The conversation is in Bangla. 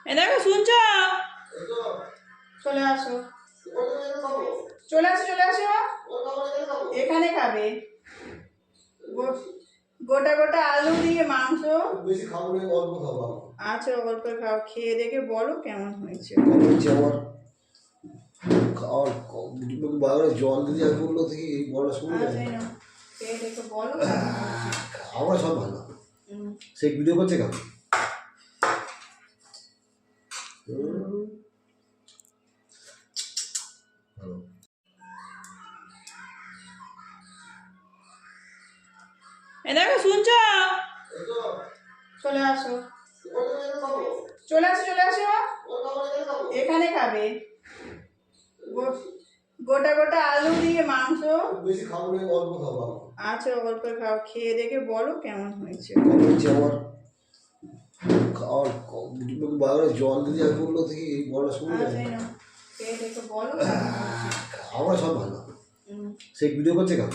এ দেখো শুনছো? চলে আসো, চলে আসো, চলে আসো। এখানে খাবে গোটা গোটা আলু দিয়ে মাংস। বেশি খাবো না, অল্প খাবো। আচ্ছা, অল্প খাও, খেয়ে দেখে বলো কেমন হয়েছে। আমার খাওয়ার বাবার জল দিদি আর বললো থেকে বড় শুনলে খেয়ে দেখে বলো। আমরা সব ভালো। সে ভিডিও করছে কেন? এ দেখো শুনছো? চলে আসো, চলে আসো, চলে আসো। এখানে খাবে গোটা গোটা আলু দিয়ে মাংস। বেশি খাবো না, অল্প খাবো। আচ্ছা, অল্প খাও, খেয়ে দেখে বলো কেমন হয়েছে। আমার খাওয়ার বাবার জল দিদি আর বললো থেকে বড় শুনলে খেয়ে দেখে বলো। আমরা সব ভালো। সে ভিডিও করছে কেন?